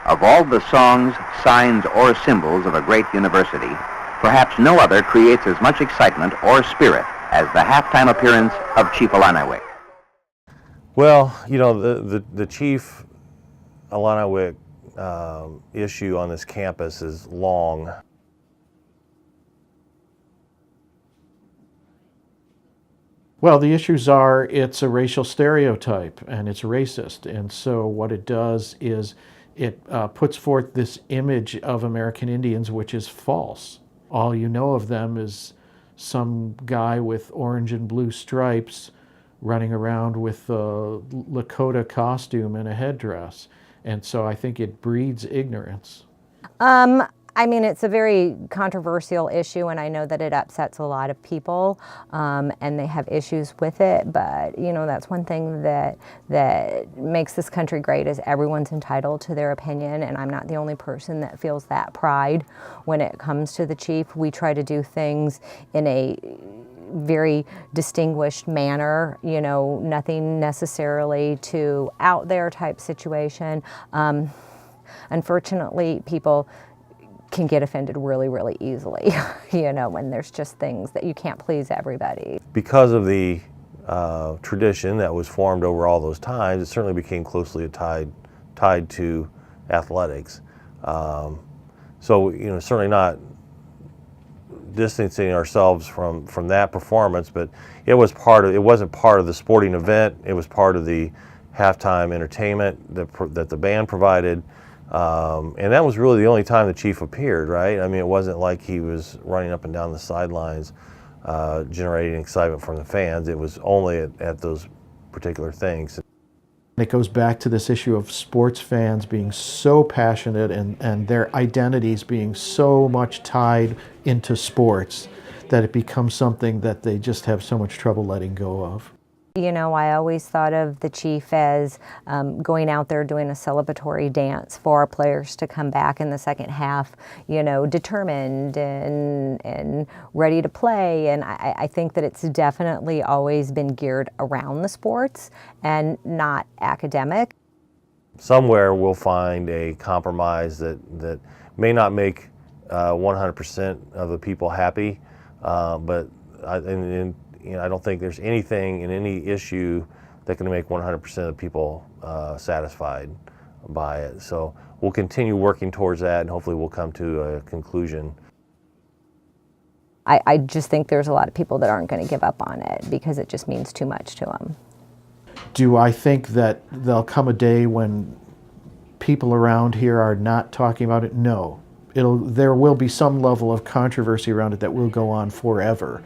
Of all the songs, signs, or symbols of a great university, perhaps no other creates as much excitement or spirit as the halftime appearance of Chief Illiniwek. Well, you know, the Chief Illiniwek issue on this campus is long. Well, the issues are it's a racial stereotype and it's racist. And so what it does is it puts forth this image of American Indians which is false. All you know of them is some guy with orange and blue stripes running around with a Lakota costume and a headdress. And so I think it breeds ignorance. I mean, it's a very controversial issue, and I know that it upsets a lot of people, and they have issues with it. But you know, that's one thing that makes this country great is everyone's entitled to their opinion, and I'm not the only person that feels that pride when it comes to the Chief. We try to do things in a very distinguished manner, you know, nothing necessarily too out there type situation. Unfortunately, people can get offended really, really easily, you know, when there's just things that you can't please everybody. Because of the tradition that was formed over all those times, it certainly became closely tied to athletics. So, you know, certainly not distancing ourselves from that performance, but it wasn't part of the sporting event. It was part of the halftime entertainment that the band provided. And that was really the only time the Chief appeared, right? I mean, it wasn't like he was running up and down the sidelines generating excitement from the fans. It was only at those particular things. It goes back to this issue of sports fans being so passionate and their identities being so much tied into sports that it becomes something that they just have so much trouble letting go of. You know, I always thought of the Chief as going out there doing a celebratory dance for our players to come back in the second half, you know, determined and ready to play. And I think that it's definitely always been geared around the sports and not academic. Somewhere we'll find a compromise that may not make 100% of the people happy, but you know, I don't think there's anything in any issue that can make 100% of the people satisfied by it. So we'll continue working towards that, and hopefully we'll come to a conclusion. I just think there's a lot of people that aren't going to give up on it because it just means too much to them. Do I think that there'll come a day when people around here are not talking about it? No. There will be some level of controversy around it that will go on forever.